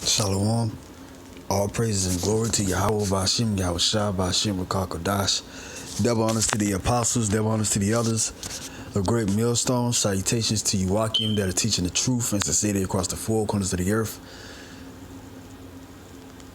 Shalom. All praises and glory to Yahweh Bashim, Yahweh Shah Bashim, Rakakodash. Double honors to the apostles, double honors to the others. A great millstone. Salutations to you, Wakim, that are teaching the truth and sincerity across the four corners of the earth.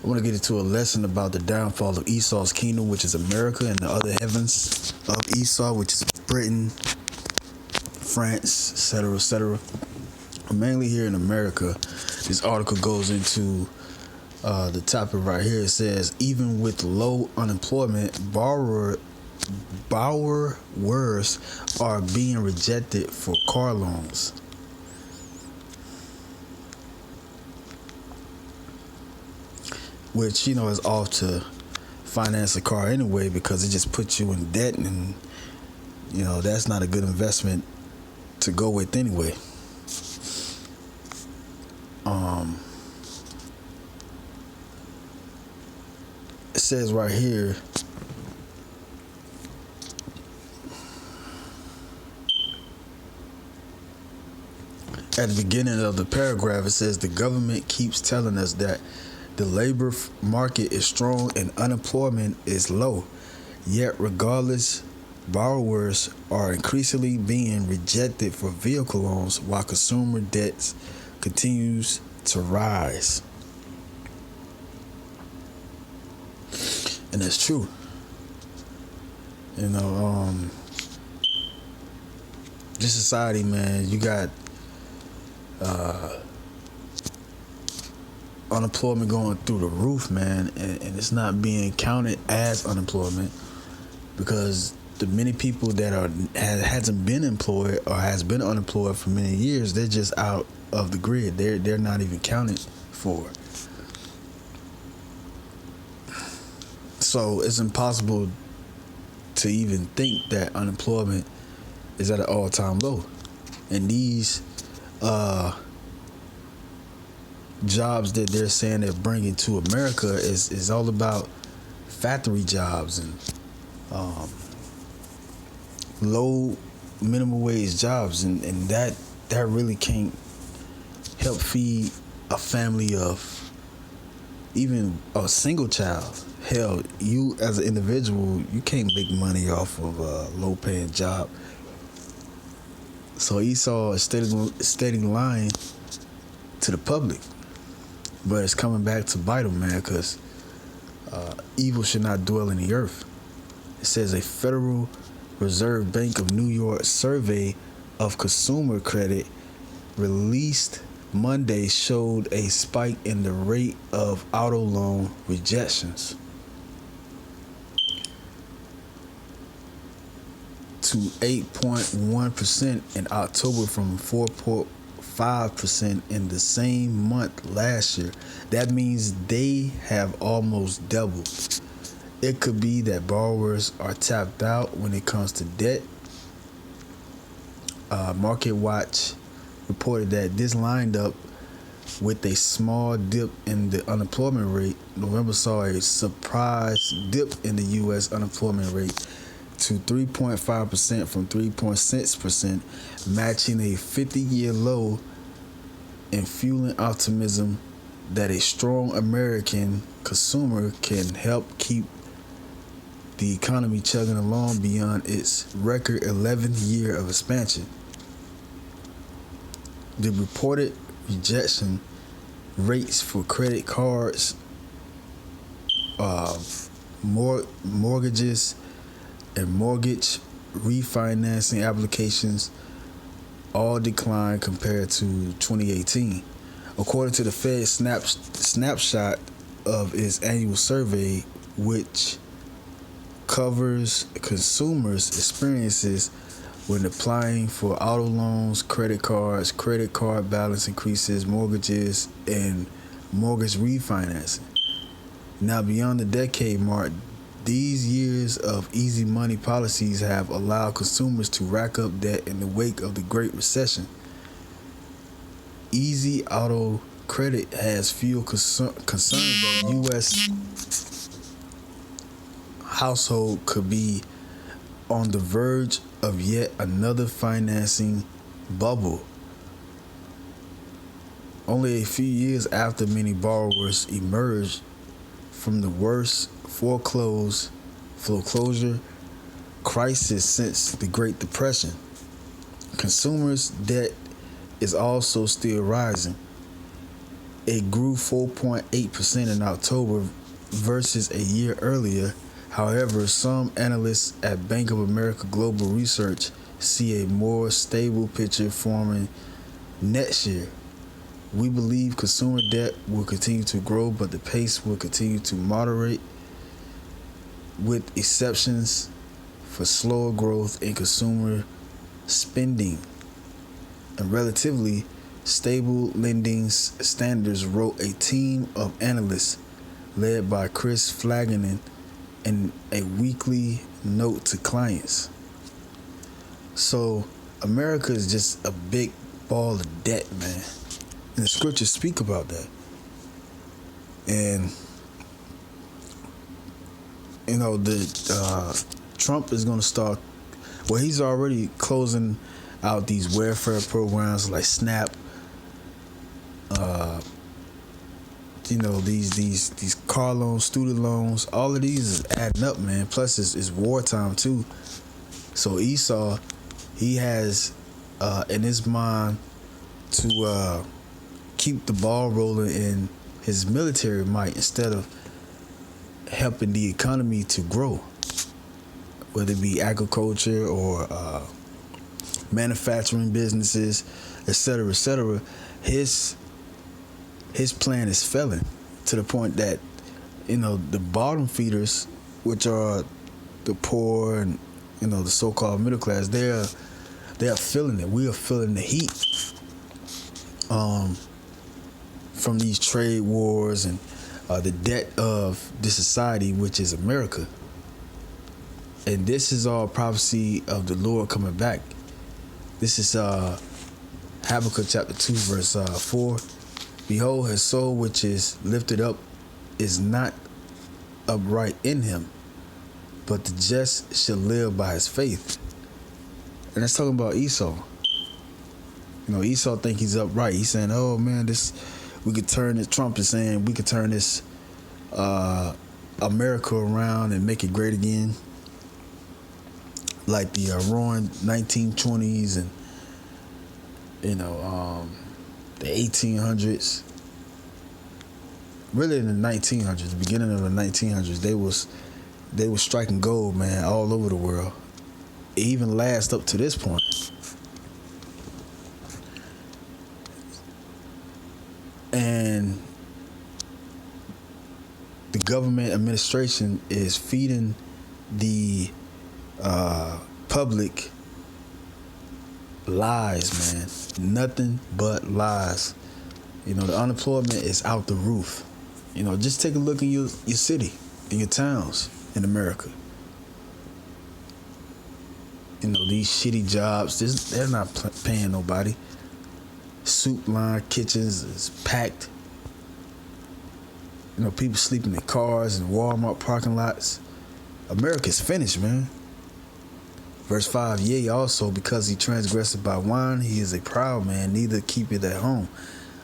I want to get into a lesson about the downfall of Esau's kingdom, which is America, and the other heavens of Esau, which is Britain, France, etc., etc. Mainly here in America, this article goes into the topic right here. It says, even with low unemployment, borrowers are being rejected for car loans. Which, is off to finance a car anyway, because it just puts you in debt, and, that's not a good investment to go with anyway. It says right here, at the beginning of the paragraph, it says the government keeps telling us that the labor market is strong and unemployment is low. Yet regardless, borrowers are increasingly being rejected for vehicle loans while consumer debts continues to rise. And that's true. This society, man, you got unemployment going through the roof, man, and it's not being counted as unemployment because the many people that hasn't been employed or has been unemployed for many years, they're just out of the grid. They're not even counted for. So it's impossible to even think that unemployment is at an all-time low. And these jobs that they're saying they're bringing to America is all about factory jobs and low minimum wage jobs, and that really can't help feed a family of even a single child. Hell, you as an individual, you can't make money off of a low paying job. So Esau is steady lying to the public, but it's coming back to bite him, man, because evil should not dwell in the earth. It says a Federal Reserve Bank of New York survey of consumer credit released Monday showed a spike in the rate of auto loan rejections to 8.1% in October from 4.5% in the same month last year. That means they have almost doubled. It could be that borrowers are tapped out when it comes to debt. Market Watch reported that this lined up with a small dip in the unemployment rate. November saw a surprise dip in the U.S. unemployment rate to 3.5% from 3.6%, matching a 50-year low and fueling optimism that a strong American consumer can help keep the economy chugging along beyond its record 11th year of expansion. The reported rejection rates for credit cards, mortgages, and mortgage refinancing applications all declined compared to 2018. According to the Fed snapshot of its annual survey, which covers consumers' experiences when applying for auto loans, credit cards, credit card balance increases, mortgages, and mortgage refinancing. Now, beyond the decade mark, these years of easy money policies have allowed consumers to rack up debt in the wake of the Great Recession. Easy auto credit has fueled concern that U.S. household could be on the verge of yet another financing bubble. Only a few years after many borrowers emerged from the worst foreclosure crisis since the Great Depression. Consumers' debt is also still rising. It grew 4.8% in October versus a year earlier. However, some analysts at Bank of America Global Research see a more stable picture forming next year. We believe consumer debt will continue to grow, but the pace will continue to moderate, with exceptions for slower growth in consumer spending and relatively stable lending standards, wrote a team of analysts led by Chris Flanagan in a weekly note to clients. So America is just a big ball of debt, man. And the scriptures speak about that. And the Trump is going to start. Well, he's already closing out these welfare programs like SNAP. These car loans, student loans. All of these is adding up, man. Plus, it's wartime too. So Esau, he has in his mind to keep the ball rolling in his military might instead of helping the economy to grow, whether it be agriculture or manufacturing businesses, etc., etc. His plan is failing to the point that the bottom feeders, which are the poor and the so-called middle class, they are feeling it. We are feeling the heat from these trade wars and the debt of this society, which is America. And this is all prophecy of the Lord coming back. This is Habakkuk chapter 2 verse 4. Behold, his soul which is lifted up is not upright in him, but the just shall live by his faith. And that's talking about Esau. Esau think he's upright. He's saying, oh man, we could turn this. Trump is saying we could turn this America around and make it great again, like the roaring 1920s and the 1800s. Really, in the 1900s, the beginning of the 1900s, they was striking gold, man, all over the world. It even lasts up to this point. And the government administration is feeding the public lies, man. Nothing but lies. The unemployment is out the roof. Just take a look in your city, in your towns in America. These shitty jobs, they're not paying nobody. Soup line kitchens is packed. People sleeping in cars and Walmart parking lots. America's finished, man. Verse 5, yea, also because he transgressed by wine, he is a proud man, neither keepeth at home,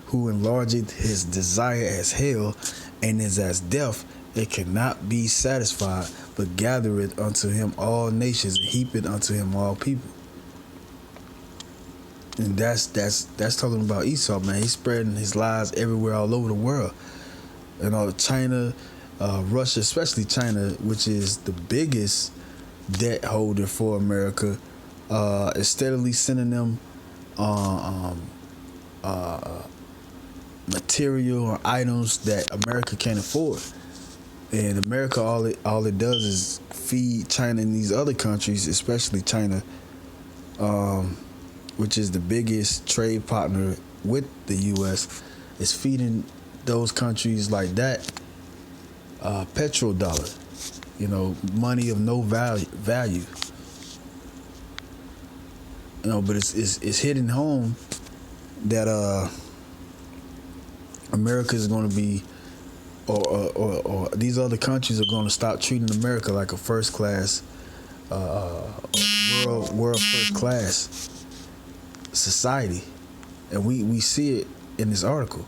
who enlargeth his desire as hell, and is as death, it cannot be satisfied, but gathereth unto him all nations, and heapeth unto him all people. And that's talking about Esau, man. He's spreading his lies everywhere, all over the world. China, Russia, especially China, which is the biggest debt holder for America, is steadily sending them material or items that America can't afford. And America, all it does is feed China and these other countries, especially China, which is the biggest trade partner with the U.S., is feeding those countries like that petrodollar, money of no value. But it's hitting home that America is going to be, or these other countries are going to stop treating America like a first class, world first class society, and we see it in this article.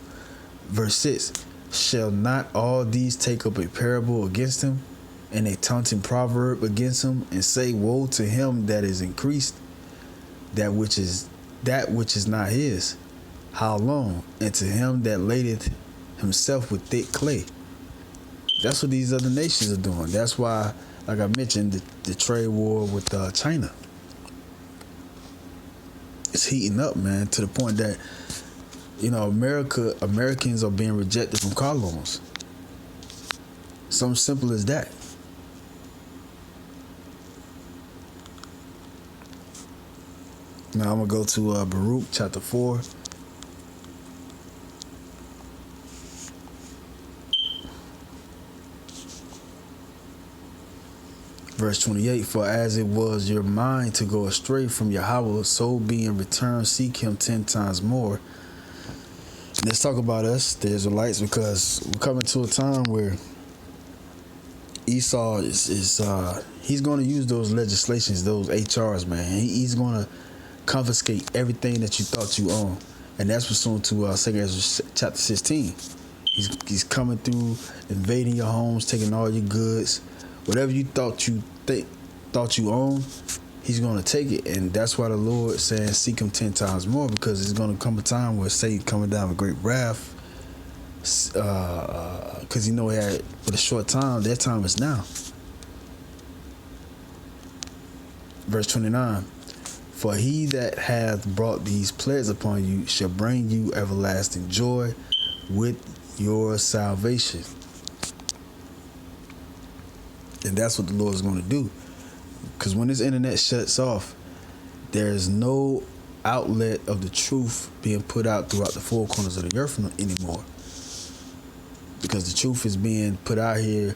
Verse 6, shall not all these take up a parable against him, and a taunting proverb against him, and say, woe to him that is increased, that which is not his, how long? And to him that ladeth himself with thick clay. That's what these other nations are doing. That's why, like I mentioned, the trade war with China, it's heating up, man, to the point that, you know, Americans are being rejected from car loans. Something simple as that. Now I'm gonna go to Baruch chapter 4. Verse 28, for as it was your mind to go astray from Yahweh, so being returned, seek him 10 times more. Let's talk about us, the Israelites, because we're coming to a time where Esau is he's going to use those legislations, those HRs, man. He's going to confiscate everything that you thought you owned, and that's pursuant to 2 Ezra chapter 16. He's coming through, invading your homes, taking all your goods, whatever you thought you owned. He's going to take it, and that's why the Lord is saying seek him 10 times more, because it's going to come a time where Satan coming down with great wrath, because he know he had for a short time. That time is now. Verse 29, for he that hath brought these plagues upon you shall bring you everlasting joy with your salvation. And that's what the Lord is going to do. Because when this internet shuts off, there's no outlet of the truth being put out throughout the four corners of the earth anymore. Because the truth is being put out here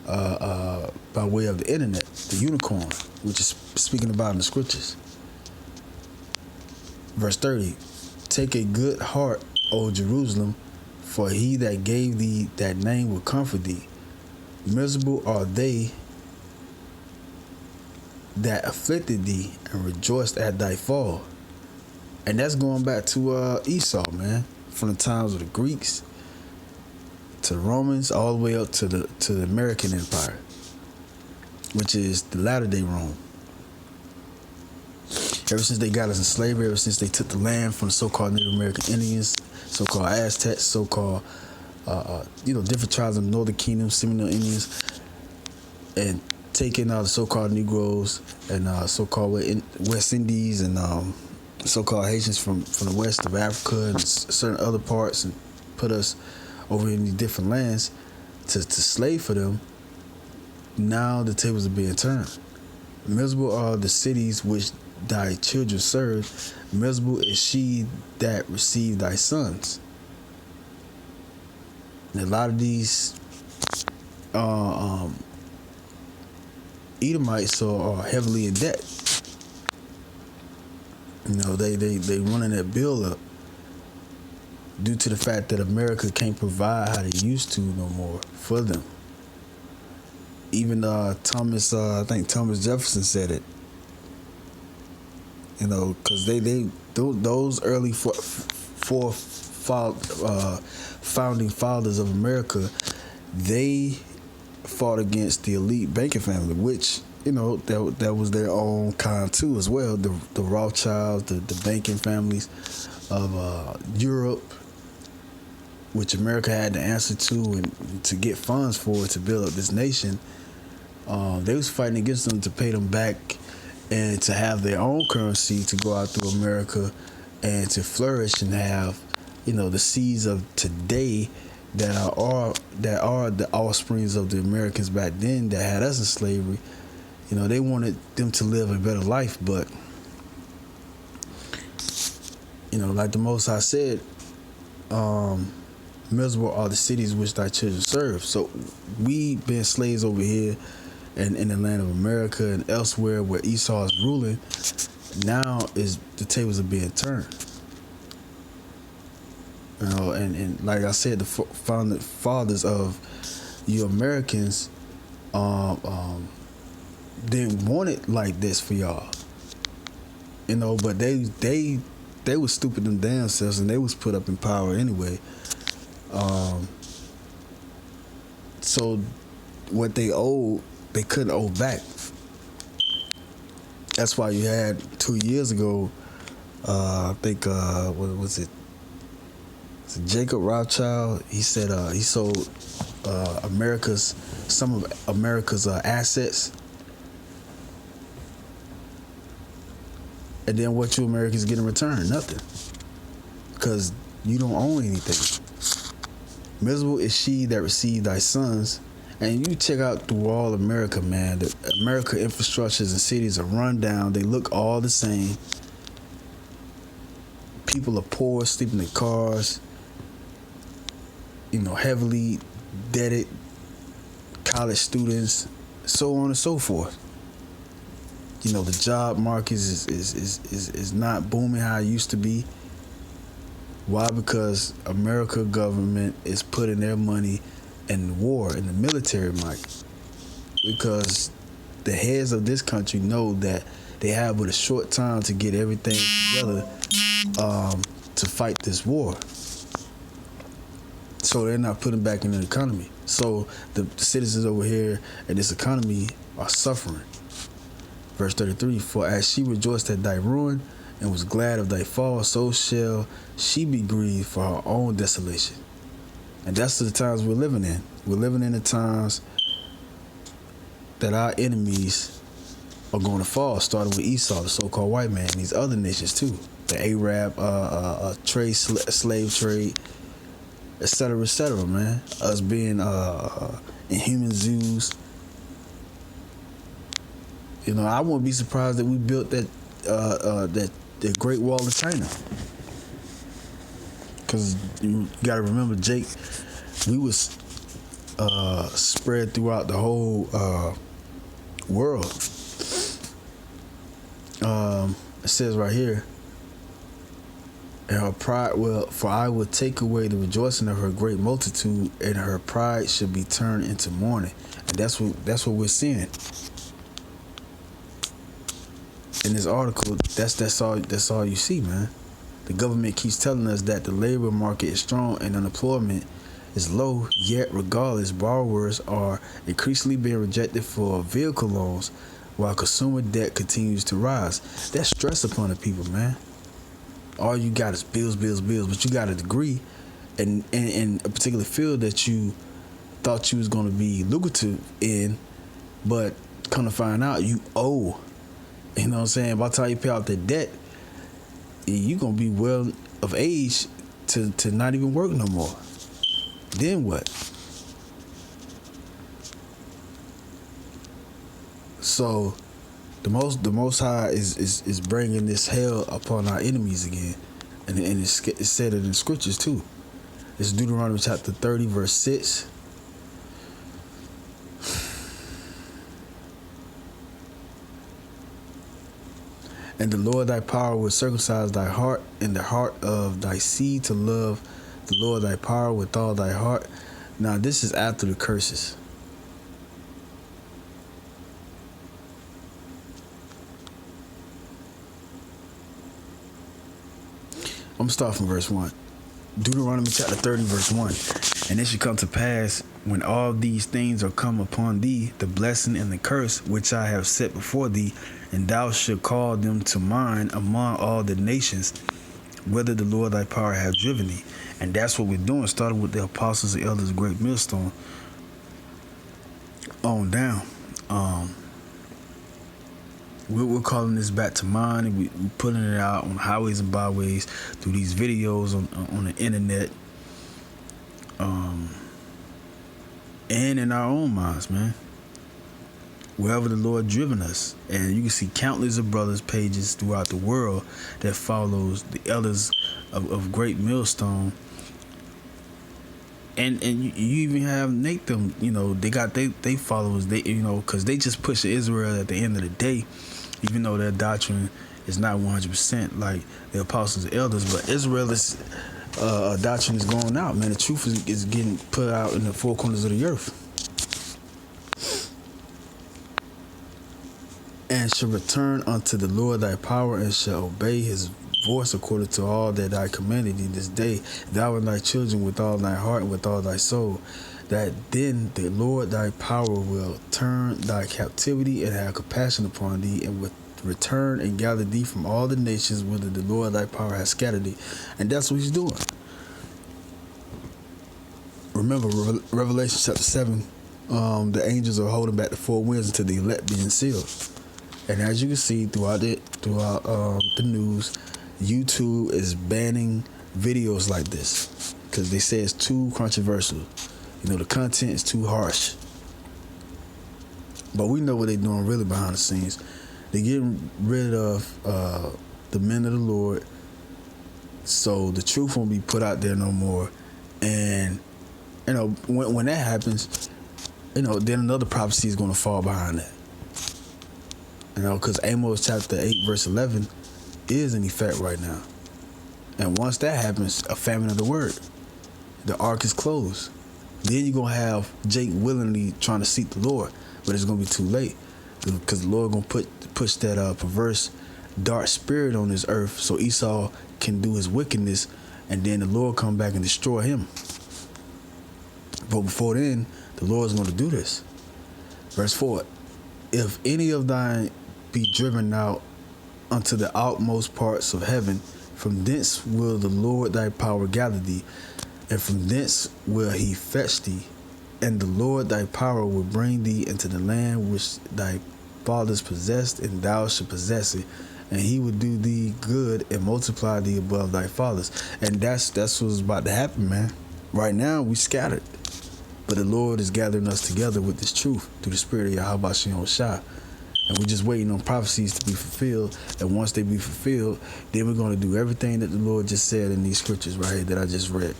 by way of the internet, the unicorn, which is speaking about in the scriptures. Verse 30, take a good heart, O Jerusalem, for he that gave thee that name will comfort thee. Miserable are they that afflicted thee, and rejoiced at thy fall. And that's going back to Esau, man, from the times of the Greeks to the Romans, all the way up to the American Empire, which is the latter day Rome. Ever since they got us in slavery, ever since they took the land from the so-called Native American Indians, so-called Aztecs, so-called different tribes of the Northern Kingdom, Seminole Indians, and taking the so-called Negroes and so-called West Indies and so-called Haitians from the west of Africa and certain other parts, and put us over in these different lands to slave for them. Now the tables are being turned. Miserable are the cities which thy children serve. Miserable is she that received thy sons. And a lot of these Edomites are heavily in debt. You know, they running that bill up due to the fact that America can't provide how they used to no more for them. Even I think Thomas Jefferson said it. You know, because those early founding fathers of America, they fought against the elite banking family, which, you know, that was their own kind too as well. The Rothschilds, the banking families of Europe, which America had to answer to and to get funds for to build up this nation. They was fighting against them to pay them back and to have their own currency to go out through America and to flourish and have, you know, the seeds of today that are the offsprings of the Americans back then that had us in slavery. You know, they wanted them to live a better life, but, you know, like the Most High said, miserable are the cities which thy children serve. So we being slaves over here and in the land of America and elsewhere where Esau is ruling, now is the tables are being turned. You know, and like I said, the founding fathers of you Americans didn't want it like this for y'all. You know, but they they was stupid them damn selves, and they was put up in power anyway. So what they owed, they couldn't owe back. That's why you had 2 years ago, I think, what was it? It's Jacob Rothschild. He said he sold some of America's assets. And then what you Americans get in return? Nothing. Because you don't own anything. Miserable is she that received thy sons. And you check out through all America, man. The America infrastructures and cities are run down. They look all the same. People are poor, sleeping in cars. Heavily debted college students, so on and so forth. The job market is not booming how it used to be. Why? Because America government is putting their money in war, in the military might. Because the heads of this country know that they have but a short time to get everything together to fight this war. So they're not putting back in the economy. So the citizens over here in this economy are suffering. Verse 33, for as she rejoiced at thy ruin and was glad of thy fall, so shall she be grieved for her own desolation. And that's the times we're living in. We're living in the times that our enemies are going to fall, starting with Esau, the so-called white man, and these other nations too. The Arab slave trade, etc., man. Us being inhuman zoos. I wouldn't be surprised that we built that the Great Wall of China. Because you got to remember, Jake, we was spread throughout the whole world. It says right here, and her pride for I will take away the rejoicing of her great multitude, and her pride shall be turned into mourning. And that's what we're seeing in this article. That's all you see, man. The government keeps telling us that the labor market is strong and unemployment is low, yet regardless, borrowers are increasingly being rejected for vehicle loans while consumer debt continues to rise. That's stress upon the people, man. All you got is bills, but you got a degree in a particular field that you thought you was going to be lucrative in, but come to find out you owe. You know what I'm saying? By the time you pay off the debt, you're going to be well of age to not even work no more. Then what? So the most high is bringing this hell upon our enemies again, and it's said it in scriptures too. It's Deuteronomy chapter 30 verse 6. And the Lord thy power will circumcise thy heart and the heart of thy seed to love the Lord thy power with all thy heart. Now this is after the curses. I'm going to start from verse 1. Deuteronomy chapter 30 verse 1. And it shall come to pass, when all these things are come upon thee, the blessing and the curse which I have set before thee, and thou shalt call them to mind among all the nations, whither the Lord thy power hath driven thee. And that's what we're doing, starting with the apostles and elders of Great Millstone on down. We're calling this back to mind, and we're putting it out on highways and byways through these videos on the internet, and in our own minds, man. Wherever the Lord driven us, and you can see countless of brothers pages throughout the world that follows the elders of Great Millstone, and you even have Nathan. They got they followers. Because they just push Israel at the end of the day. Even though their doctrine is not 100% like the apostles and elders, but Israel's doctrine is going out, man. The truth is getting put out in the four corners of the earth. And shall return unto the Lord thy power, and shall obey his voice according to all that I commanded thee this day, thou and thy children with all thy heart and with all thy soul, that then the Lord thy power will turn thy captivity and have compassion upon thee, and will return and gather thee from all the nations whither the Lord thy power has scattered thee. And that's what he's doing. Remember, Revelation chapter 7, the angels are holding back the four winds until the elect being sealed. And as you can see throughout the news, YouTube is banning videos like this because they say it's too controversial. You know, the content is too harsh. But we know what they're doing really behind the scenes. They're getting rid of the men of the Lord, so the truth won't be put out there no more. And you know, when that happens, you know, then another prophecy is going to fall behind that. You know, because Amos chapter 8 verse 11 is in effect right now. And once that happens, a famine of the word, the ark is closed. Then you're going to have Jake willingly trying to seek the Lord, but it's going to be too late because the Lord going to push that perverse, dark spirit on this earth so Esau can do his wickedness, and then the Lord come back and destroy him. But before then, the Lord is going to do this. Verse 4, if any of thine be driven out unto the outmost parts of heaven, from thence will the Lord thy power gather thee, and from thence will he fetch thee, and the Lord thy power will bring thee into the land which thy fathers possessed, and thou shalt possess it, and he will do thee good and multiply thee above thy fathers. And that's what's about to happen, man. Right now we scattered, but the Lord is gathering us together with this truth through the spirit of Yahweh Shem Shah. And we're just waiting on prophecies to be fulfilled. And once they be fulfilled, then we're going to do everything that the Lord just said in these scriptures right here that I just read.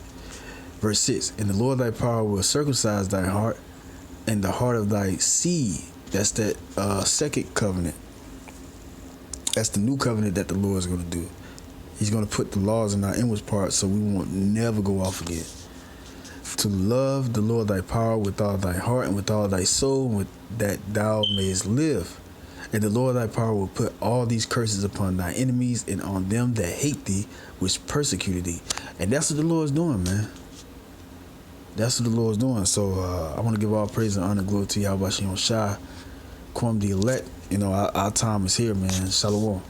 Verse 6, and the Lord thy power will circumcise thy heart and the heart of thy seed. That's that second covenant. That's the new covenant that the Lord is going to do. He's going to put the laws in our inward parts so we won't never go off again. To love the Lord thy power with all thy heart and with all thy soul, with that thou mayest live. And the Lord thy power will put all these curses upon thy enemies and on them that hate thee, which persecuted thee. And that's what the Lord's doing, man. That's what the Lord's doing. So I want to give all praise and honor and glory to Yahweh Shem Shah. Kwam the elect. You know, our time is here, man. Shalom.